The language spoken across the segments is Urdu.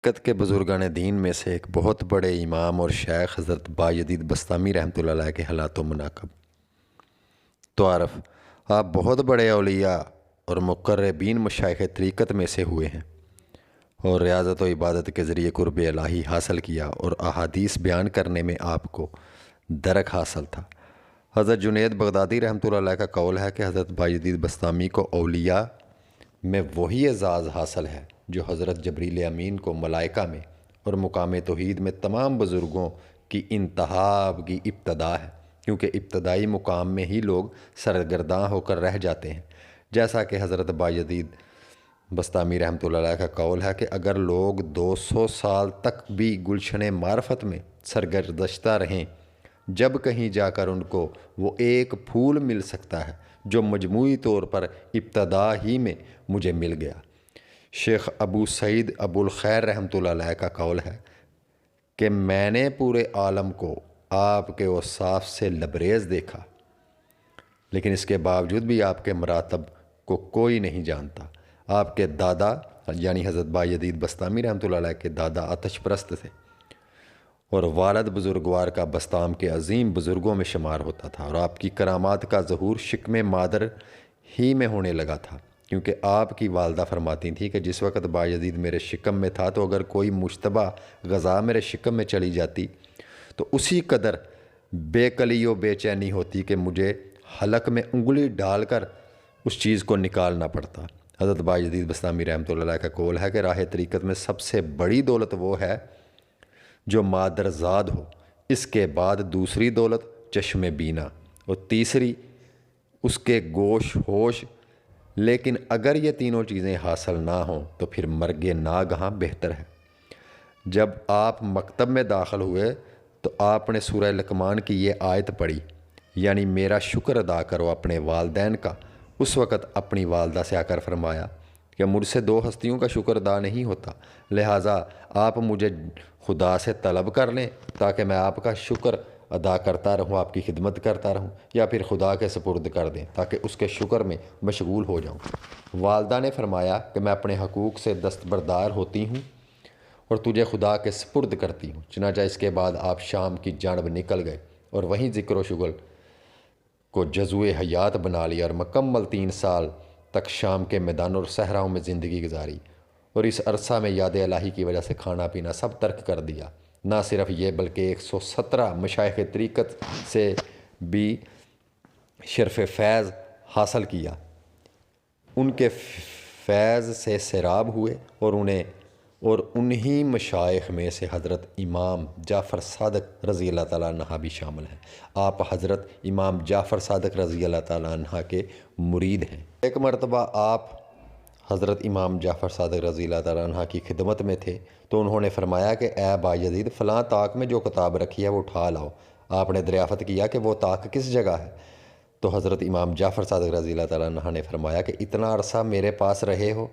مملکت کے بزرگان دین میں سے ایک بہت بڑے امام اور شیخ حضرت بایزید بسطامی رحمۃ اللہ علیہ کے حالات و مناقب۔ تعارف: آپ بہت بڑے اولیاء اور مقربین مشائخ طریقت میں سے ہوئے ہیں اور ریاضت و عبادت کے ذریعے قرب الہی حاصل کیا اور احادیث بیان کرنے میں آپ کو درک حاصل تھا۔ حضرت جنید بغدادی رحمۃ اللہ علیہ کا قول ہے کہ حضرت بایزید بسطامی کو اولیاء میں وہی اعزاز حاصل ہے جو حضرت جبریل امین کو ملائکہ میں اور مقام توحید میں تمام بزرگوں کی انتہا کی ابتدا ہے، کیونکہ ابتدائی مقام میں ہی لوگ سرگرداں ہو کر رہ جاتے ہیں۔ جیسا کہ حضرت بایزید بسطامی رحمۃ اللہ علیہ کا قول ہے کہ اگر لوگ 200 سال تک بھی گلشن معرفت میں سرگردشتہ رہیں، جب کہیں جا کر ان کو وہ ایک پھول مل سکتا ہے جو مجموعی طور پر ابتدا ہی میں مجھے مل گیا۔ شیخ ابو سعید ابو الخیر رحمۃ اللہ علیہ کا قول ہے کہ میں نے پورے عالم کو آپ کے اوصاف سے لبریز دیکھا، لیکن اس کے باوجود بھی آپ کے مراتب کو کوئی نہیں جانتا۔ آپ کے دادا یعنی حضرت بایزید بسطامی رحمۃ اللہ علیہ کے دادا آتش پرست تھے اور والد بزرگوار کا بسطام کے عظیم بزرگوں میں شمار ہوتا تھا، اور آپ کی کرامات کا ظہور شکم مادر ہی میں ہونے لگا تھا، کیونکہ آپ کی والدہ فرماتی تھیں کہ جس وقت بایزید میرے شکم میں تھا تو اگر کوئی مشتبہ غذا میرے شکم میں چلی جاتی تو اسی قدر بے کلی و بے چینی ہوتی کہ مجھے حلق میں انگلی ڈال کر اس چیز کو نکالنا پڑتا۔ حضرت بایزید بسطامی رحمۃ اللہ علیہ کا قول ہے کہ راہ طریقت میں سب سے بڑی دولت وہ ہے جو مادرزاد ہو، اس کے بعد دوسری دولت چشم بینا اور تیسری اس کے گوش ہوش، لیکن اگر یہ تینوں چیزیں حاصل نہ ہوں تو پھر مرگ ناگہاں بہتر ہے۔ جب آپ مکتب میں داخل ہوئے تو آپ نے سورہ لقمان کی یہ آیت پڑھی، یعنی میرا شکر ادا کرو اپنے والدین کا۔ اس وقت اپنی والدہ سے آ کر فرمایا کہ مجھ سے دو ہستیوں کا شکر ادا نہیں ہوتا، لہٰذا آپ مجھے خدا سے طلب کر لیں تاکہ میں آپ کا شکر ادا کرتا رہوں، آپ کی خدمت کرتا رہوں، یا پھر خدا کے سپرد کر دیں تاکہ اس کے شکر میں مشغول ہو جاؤں۔ والدہ نے فرمایا کہ میں اپنے حقوق سے دستبردار ہوتی ہوں اور تجھے خدا کے سپرد کرتی ہوں۔ چنانچہ اس کے بعد آپ شام کی جانب نکل گئے اور وہیں ذکر و شغل کو جزو حیات بنا لیا اور مکمل 3 سال تک شام کے میدانوں اور صحراؤں میں زندگی گزاری، اور اس عرصہ میں یاد الہی کی وجہ سے کھانا پینا سب ترک کر دیا۔ نہ صرف یہ بلکہ 117 مشائخ طریقت سے بھی شرف فیض حاصل کیا، ان کے فیض سے سیراب ہوئے، اور انہی مشائخ میں سے حضرت امام جعفر صادق رضی اللہ تعالیٰ عنہ بھی شامل ہیں۔ آپ حضرت امام جعفر صادق رضی اللہ تعالیٰ عنہ کے مرید ہیں۔ ایک مرتبہ آپ حضرت امام جعفر صادق رضی اللہ تعالیٰ عنہ کی خدمت میں تھے تو انہوں نے فرمایا کہ اے بایزید، فلاں طاق میں جو کتاب رکھی ہے وہ اٹھا لاؤ۔ آپ نے دریافت کیا کہ وہ طاق کس جگہ ہے؟ تو حضرت امام جعفر صادق رضی اللہ تعالیٰ عنہ نے فرمایا کہ اتنا عرصہ میرے پاس رہے ہو،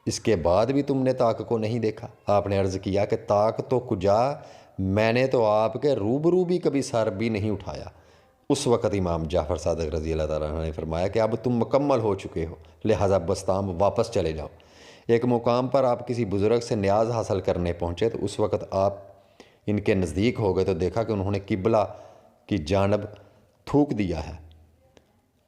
اس کے بعد بھی تم نے طاق کو نہیں دیکھا؟ آپ نے عرض کیا کہ طاق تو کجا، میں نے تو آپ کے روبرو بھی کبھی سر بھی نہیں اٹھایا۔ اس وقت امام جعفر صادق رضی اللہ تعالیٰ عنہ نے فرمایا کہ اب تم مکمل ہو چکے ہو، لہٰذا بسطام واپس چلے جاؤ۔ ایک مقام پر آپ کسی بزرگ سے نیاز حاصل کرنے پہنچے تو اس وقت آپ ان کے نزدیک ہو گئے تو دیکھا کہ انہوں نے قبلہ کی جانب تھوک دیا ہے،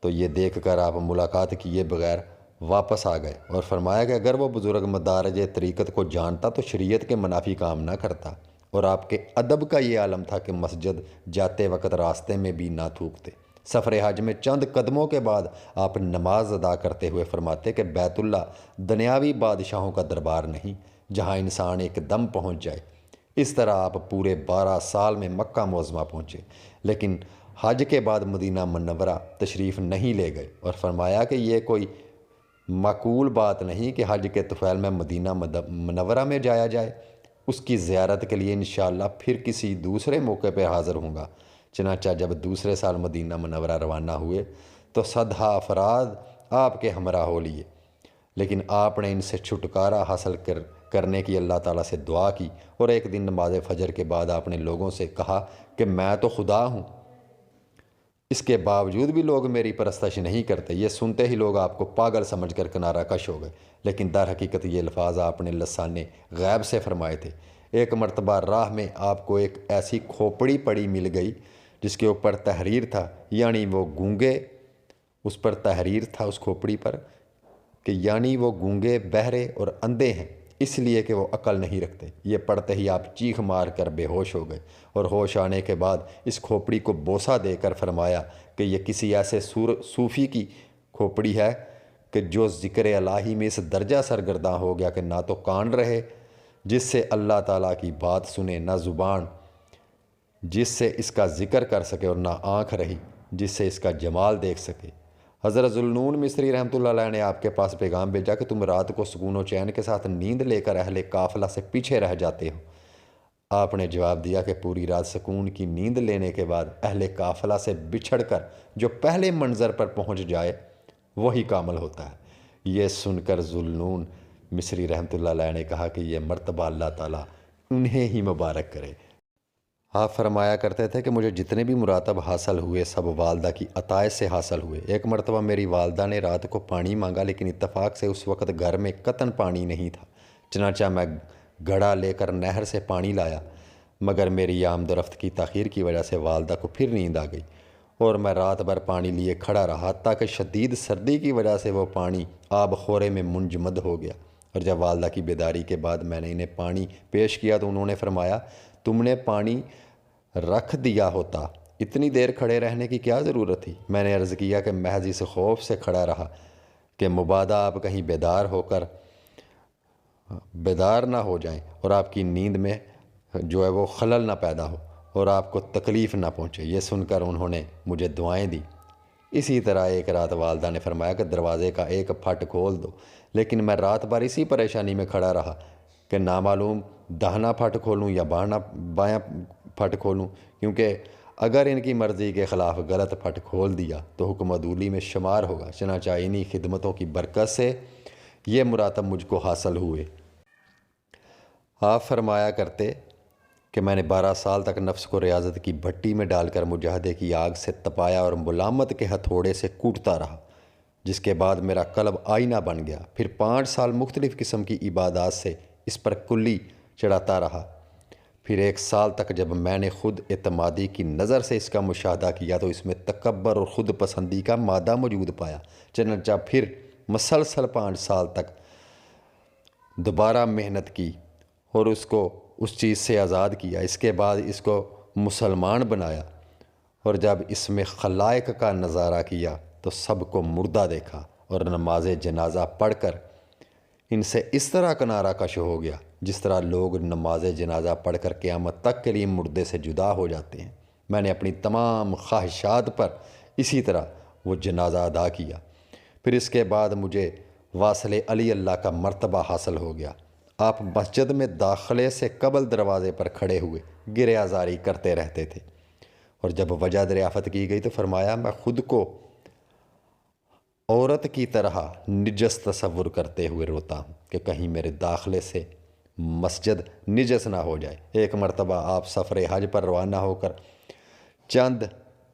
تو یہ دیکھ کر آپ ملاقات کیے بغیر واپس آ گئے اور فرمایا کہ اگر وہ بزرگ مدارج طریقت کو جانتا تو شریعت کے منافی کام نہ کرتا، اور آپ کے ادب کا یہ عالم تھا کہ مسجد جاتے وقت راستے میں بھی نہ تھوکتے۔ سفر حج میں چند قدموں کے بعد آپ نماز ادا کرتے ہوئے فرماتے کہ بیت اللہ دنیاوی بادشاہوں کا دربار نہیں جہاں انسان ایک دم پہنچ جائے۔ اس طرح آپ پورے 12 سال میں مکہ معظمہ پہنچے، لیکن حج کے بعد مدینہ منورہ تشریف نہیں لے گئے، اور فرمایا کہ یہ کوئی معقول بات نہیں کہ حج کے طفیل میں مدینہ منورہ میں جایا جائے۔ اس کی زیارت کے لیے انشاءاللہ پھر کسی دوسرے موقع پہ حاضر ہوں گا۔ چنانچہ جب دوسرے سال مدینہ منورہ روانہ ہوئے تو 100 افراد آپ کے ہمراہ ہو لیے، لیکن آپ نے ان سے چھٹکارا حاصل کرنے کی اللہ تعالیٰ سے دعا کی، اور ایک دن نماز فجر کے بعد آپ نے لوگوں سے کہا کہ میں تو خدا ہوں، اس کے باوجود بھی لوگ میری پرستش نہیں کرتے۔ یہ سنتے ہی لوگ آپ کو پاگل سمجھ کر کنارہ کش ہو گئے، لیکن در حقیقت یہ الفاظ آپ نے لسان غیب سے فرمائے تھے۔ ایک مرتبہ راہ میں آپ کو ایک ایسی کھوپڑی پڑی مل گئی جس کے اوپر تحریر تھا، یعنی وہ گونگے، اس پر تحریر تھا اس کھوپڑی پر کہ یعنی وہ گونگے، بہرے اور اندھے ہیں، اس لیے کہ وہ عقل نہیں رکھتے۔ یہ پڑھتے ہی آپ چیخ مار کر بے ہوش ہو گئے، اور ہوش آنے کے بعد اس کھوپڑی کو بوسہ دے کر فرمایا کہ یہ کسی ایسے صوفی کی کھوپڑی ہے کہ جو ذکر الہی میں اس درجہ سرگرداں ہو گیا کہ نہ تو کان رہے جس سے اللہ تعالیٰ کی بات سنے، نہ زبان جس سے اس کا ذکر کر سکے، اور نہ آنکھ رہی جس سے اس کا جمال دیکھ سکے۔ حضرت ذوالنون مصری رحمۃ اللہ علیہ نے آپ کے پاس پیغام بھیجا کہ تم رات کو سکون و چین کے ساتھ نیند لے کر اہل قافلہ سے پیچھے رہ جاتے ہو۔ آپ نے جواب دیا کہ پوری رات سکون کی نیند لینے کے بعد اہل قافلہ سے بچھڑ کر جو پہلے منظر پر پہنچ جائے وہی کامل ہوتا ہے۔ یہ سن کر ذوالنون مصری رحمۃ اللہ علیہ نے کہا کہ یہ مرتبہ اللہ تعالیٰ انہیں ہی مبارک کرے۔ آپ فرمایا کرتے تھے کہ مجھے جتنے بھی مراتب حاصل ہوئے سب والدہ کی عطائے سے حاصل ہوئے۔ ایک مرتبہ میری والدہ نے رات کو پانی مانگا، لیکن اتفاق سے اس وقت گھر میں قطن پانی نہیں تھا، چنانچہ میں گھڑا لے کر نہر سے پانی لایا، مگر میری آمد و رفت کی تاخیر کی وجہ سے والدہ کو پھر نیند آ گئی اور میں رات بھر پانی لیے کھڑا رہا، حتیٰ کہ شدید سردی کی وجہ سے وہ پانی آب خورے میں منجمد ہو گیا۔ اور جب والدہ کی بیداری کے بعد میں نے انہیں پانی پیش کیا تو انہوں نے فرمایا، تم نے پانی رکھ دیا ہوتا، اتنی دیر کھڑے رہنے کی کیا ضرورت تھی؟ میں نے عرض کیا کہ محض اس خوف سے کھڑا رہا کہ مبادا آپ کہیں بیدار نہ ہو جائیں اور آپ کی نیند میں جو ہے وہ خلل نہ پیدا ہو اور آپ کو تکلیف نہ پہنچے۔ یہ سن کر انہوں نے مجھے دعائیں دی۔ اسی طرح ایک رات والدہ نے فرمایا کہ دروازے کا ایک پھٹ کھول دو، لیکن میں رات بھر اسی پریشانی میں کھڑا رہا کہ نامعلوم داہنا پھٹ کھولوں یا بایاں پھٹ کھولوں، کیونکہ اگر ان کی مرضی کے خلاف غلط پھٹ کھول دیا تو حکم عدولی میں شمار ہوگا۔ چنانچہ انہی خدمتوں کی برکت سے یہ مراتب مجھ کو حاصل ہوئے۔ آپ فرمایا کرتے کہ میں نے 12 سال تک نفس کو ریاضت کی بھٹی میں ڈال کر مجاہدے کی آگ سے تپایا اور ملامت کے ہتھوڑے سے کوٹتا رہا، جس کے بعد میرا قلب آئینہ بن گیا۔ پھر 5 سال مختلف قسم کی عبادات سے اس پر کلی چڑھاتا رہا۔ پھر 1 سال تک جب میں نے خود اعتمادی کی نظر سے اس کا مشاہدہ کیا تو اس میں تکبر اور خود پسندی کا مادہ موجود پایا۔ چنانچہ پھر مسلسل 5 سال تک دوبارہ محنت کی اور اس کو اس چیز سے آزاد کیا۔ اس کے بعد اس کو مسلمان بنایا، اور جب اس میں خلائق کا نظارہ کیا تو سب کو مردہ دیکھا اور نماز جنازہ پڑھ کر ان سے اس طرح کنارہ کش ہو گیا جس طرح لوگ نماز جنازہ پڑھ کر قیامت تک کے لیے مردے سے جدا ہو جاتے ہیں۔ میں نے اپنی تمام خواہشات پر اسی طرح وہ جنازہ ادا کیا۔ پھر اس کے بعد مجھے واصل علی اللہ کا مرتبہ حاصل ہو گیا۔ آپ مسجد میں داخلے سے قبل دروازے پر کھڑے ہوئے گرہ آزاری کرتے رہتے تھے، اور جب وجہ دریافت کی گئی تو فرمایا، میں خود کو عورت کی طرح نجس تصور کرتے ہوئے روتا ہوں کہ کہیں میرے داخلے سے مسجد نجس نہ ہو جائے۔ ایک مرتبہ آپ سفر حج پر روانہ ہو کر چند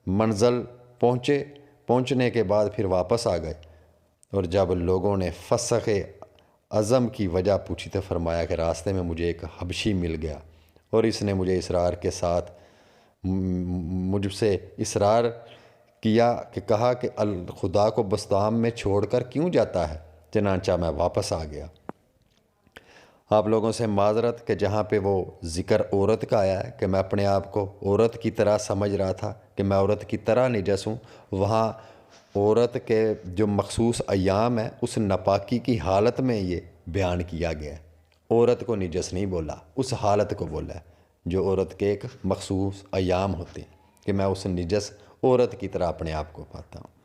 منزل پہنچنے کے بعد پھر واپس آ گئے، اور جب لوگوں نے فسخ عزم کی وجہ پوچھی تو فرمایا کہ راستے میں مجھے ایک حبشی مل گیا اور اس نے مجھے اصرار کے ساتھ مجھ سے اصرار کیا کہ کہا کہ خدا کو بستام میں چھوڑ کر کیوں جاتا ہے؟ چنانچہ میں واپس آ گیا۔ آپ لوگوں سے معذرت کہ جہاں پہ وہ ذکر عورت کا آیا ہے کہ میں اپنے آپ کو عورت کی طرح سمجھ رہا تھا کہ میں عورت کی طرح نجس ہوں، وہاں عورت کے جو مخصوص ایام ہیں اس ناپاکی کی حالت میں یہ بیان کیا گیا ہے۔ عورت کو نجس نہیں بولا، اس حالت کو بولا ہے جو عورت کے ایک مخصوص ایام ہوتے ہیں، کہ میں اس نجس عورت کی طرح اپنے آپ کو پاتا ہوں۔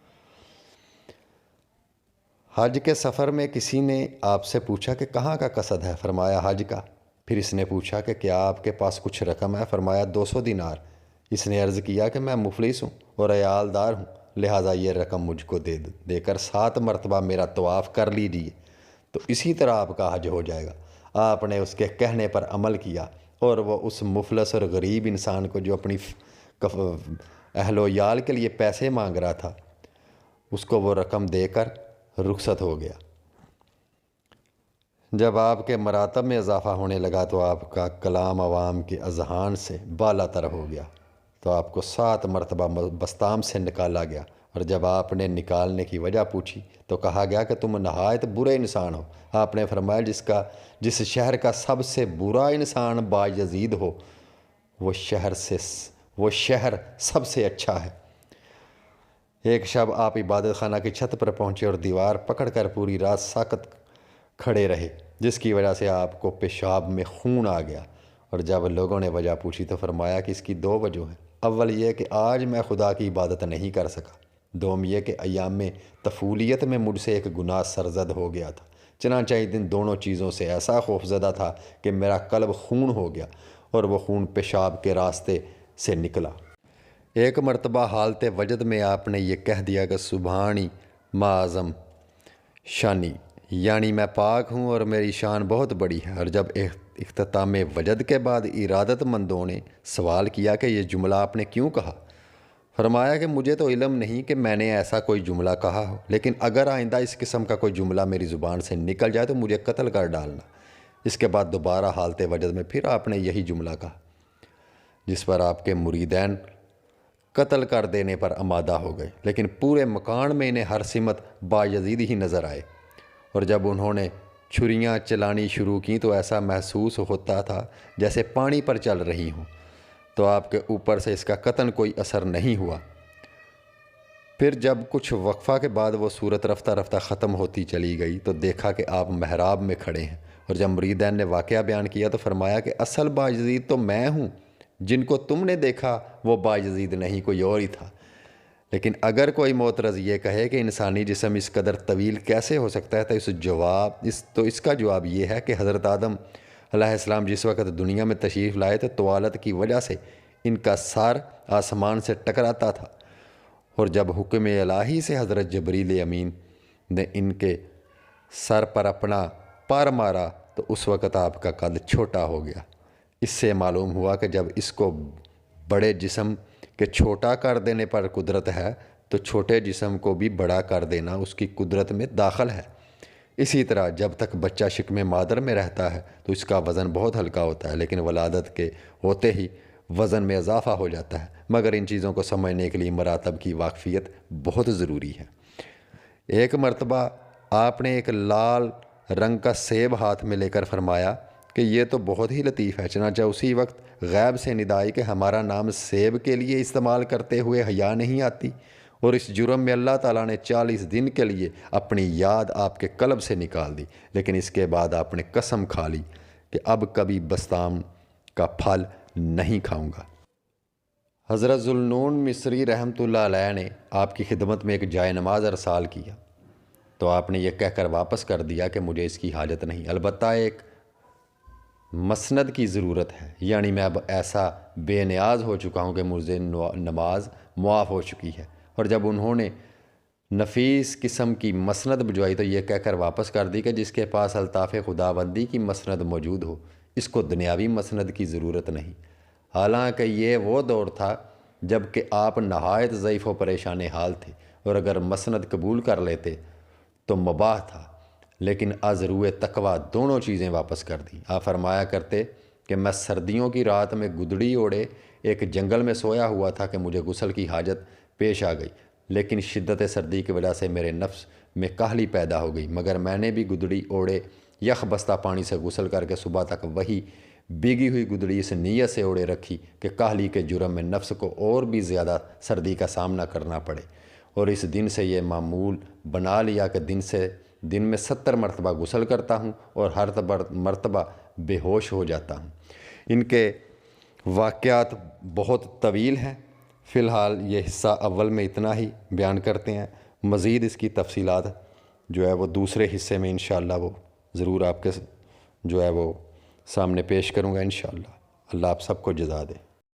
حج کے سفر میں کسی نے آپ سے پوچھا کہ کہاں کا قصد ہے؟ فرمایا حج کا۔ پھر اس نے پوچھا کہ کیا آپ کے پاس کچھ رقم ہے؟ فرمایا 200 دینار۔ اس نے عرض کیا کہ میں مفلس ہوں اور عیالدار ہوں، لہٰذا یہ رقم مجھ کو دے کر 7 مرتبہ میرا طواف کر لیجیے تو اسی طرح آپ کا حج ہو جائے گا۔ آپ نے اس کے کہنے پر عمل کیا اور وہ اس مفلس اور غریب انسان کو جو اہل و عیال کے لیے پیسے مانگ رہا تھا، اس کو وہ رقم دے کر رخصت ہو گیا۔ جب آپ کے مراتب میں اضافہ ہونے لگا تو آپ کا کلام عوام کے اذہان سے بالا تر ہو گیا، تو آپ کو 7 مرتبہ بسطام سے نکالا گیا، اور جب آپ نے نکالنے کی وجہ پوچھی تو کہا گیا کہ تم نہایت برے انسان ہو۔ آپ نے فرمایا جس شہر کا سب سے برا انسان بایزید ہو وہ شہر سب سے اچھا ہے۔ ایک شب آپ عبادت خانہ کی چھت پر پہنچے اور دیوار پکڑ کر پوری رات ساکت کھڑے رہے، جس کی وجہ سے آپ کو پیشاب میں خون آ گیا، اور جب لوگوں نے وجہ پوچھی تو فرمایا کہ اس کی 2 وجہ ہیں۔ اول یہ کہ آج میں خدا کی عبادت نہیں کر سکا، دوم یہ کہ ایام طفولیت میں مجھ سے ایک گناہ سرزد ہو گیا تھا، چنانچہ ان دونوں چیزوں سے ایسا خوف زدہ تھا کہ میرا قلب خون ہو گیا، اور وہ خون پیشاب کے راستے سے نکلا۔ ایک مرتبہ حالت وجد میں آپ نے یہ کہہ دیا کہ سبحانی معظم شانی، یعنی میں پاک ہوں اور میری شان بہت بڑی ہے۔ اور جب اختتام وجد کے بعد ارادت مندوں نے سوال کیا کہ یہ جملہ آپ نے کیوں کہا، فرمایا کہ مجھے تو علم نہیں کہ میں نے ایسا کوئی جملہ کہا ہو، لیکن اگر آئندہ اس قسم کا کوئی جملہ میری زبان سے نکل جائے تو مجھے قتل کر ڈالنا۔ اس کے بعد دوبارہ حالت وجد میں پھر آپ نے یہی جملہ کہا، جس پر آپ کے مریدین قتل کر دینے پر آمادہ ہو گئے، لیکن پورے مکان میں انہیں ہر سمت بایزید ہی نظر آئے، اور جب انہوں نے چھریاں چلانی شروع کی تو ایسا محسوس ہوتا تھا جیسے پانی پر چل رہی ہوں، تو آپ کے اوپر سے اس کا قطعاً کوئی اثر نہیں ہوا۔ پھر جب کچھ وقفہ کے بعد وہ صورت رفتہ رفتہ ختم ہوتی چلی گئی تو دیکھا کہ آپ محراب میں کھڑے ہیں، اور جب مریدین نے واقعہ بیان کیا تو فرمایا کہ اصل بایزید تو میں ہوں، جن کو تم نے دیکھا وہ بایزید نہیں، کوئی اور ہی تھا۔ لیکن اگر کوئی معترض یہ کہے کہ انسانی جسم اس قدر طویل کیسے ہو سکتا ہے تو اس کا جواب یہ ہے کہ حضرت آدم علیہ السلام جس وقت دنیا میں تشریف لائے تو طوالت کی وجہ سے ان کا سر آسمان سے ٹکراتا تھا، اور جب حکم الہی سے حضرت جبریل امین نے ان کے سر پر اپنا پر مارا تو اس وقت آپ کا قد چھوٹا ہو گیا۔ اس سے معلوم ہوا کہ جب اس کو بڑے جسم کے چھوٹا کر دینے پر قدرت ہے تو چھوٹے جسم کو بھی بڑا کر دینا اس کی قدرت میں داخل ہے۔ اسی طرح جب تک بچہ شکم مادر میں رہتا ہے تو اس کا وزن بہت ہلکا ہوتا ہے، لیکن ولادت کے ہوتے ہی وزن میں اضافہ ہو جاتا ہے، مگر ان چیزوں کو سمجھنے کے لیے مراتب کی واقفیت بہت ضروری ہے۔ ایک مرتبہ آپ نے ایک لال رنگ کا سیب ہاتھ میں لے کر فرمایا کہ یہ تو بہت ہی لطیف ہے، چنانچہ اسی وقت غیب سے ندا آئی کہ ہمارا نام سیب کے لیے استعمال کرتے ہوئے حیا نہیں آتی، اور اس جرم میں اللہ تعالیٰ نے 40 دن کے لیے اپنی یاد آپ کے قلب سے نکال دی، لیکن اس کے بعد آپ نے قسم کھا لی کہ اب کبھی بسطام کا پھل نہیں کھاؤں گا۔ حضرت ذوالنون مصری رحمۃ اللہ علیہ نے آپ کی خدمت میں ایک جائے نماز ارسال کیا تو آپ نے یہ کہہ کر واپس کر دیا کہ مجھے اس کی حاجت نہیں، البتہ ایک مسند کی ضرورت ہے، یعنی میں اب ایسا بے نیاز ہو چکا ہوں کہ مجھے نماز معاف ہو چکی ہے۔ اور جب انہوں نے نفیس قسم کی مسند بھجوائی تو یہ کہہ کر واپس کر دی کہ جس کے پاس الطاف خداوندی کی مسند موجود ہو اس کو دنیاوی مسند کی ضرورت نہیں۔ حالانکہ یہ وہ دور تھا جب کہ آپ نہایت ضعیف و پریشان حال تھے، اور اگر مسند قبول کر لیتے تو مباح تھا، لیکن از روئے تقویٰ دونوں چیزیں واپس کر دیں۔ آپ فرمایا کرتے کہ میں سردیوں کی رات میں گدڑی اوڑے ایک جنگل میں سویا ہوا تھا کہ مجھے غسل کی حاجت پیش آ گئی، لیکن شدت سردی کی وجہ سے میرے نفس میں کاہلی پیدا ہو گئی، مگر میں نے بھی گدڑی اوڑے یخ بستہ پانی سے غسل کر کے صبح تک وہی بھیگی ہوئی گدڑی اس نیت سے اوڑے رکھی کہ کاہلی کے جرم میں نفس کو اور بھی زیادہ سردی کا سامنا کرنا پڑے، اور اس دن سے یہ معمول بنا لیا کہ دن میں 70 مرتبہ غسل کرتا ہوں اور ہر مرتبہ بے ہوش ہو جاتا ہوں۔ ان کے واقعات بہت طویل ہیں، فی الحال یہ حصہ اول میں اتنا ہی بیان کرتے ہیں، مزید اس کی تفصیلات جو ہے وہ دوسرے حصے میں انشاءاللہ وہ ضرور آپ کے جو ہے وہ سامنے پیش کروں گا انشاءاللہ۔ اللہ آپ سب کو جزا دے۔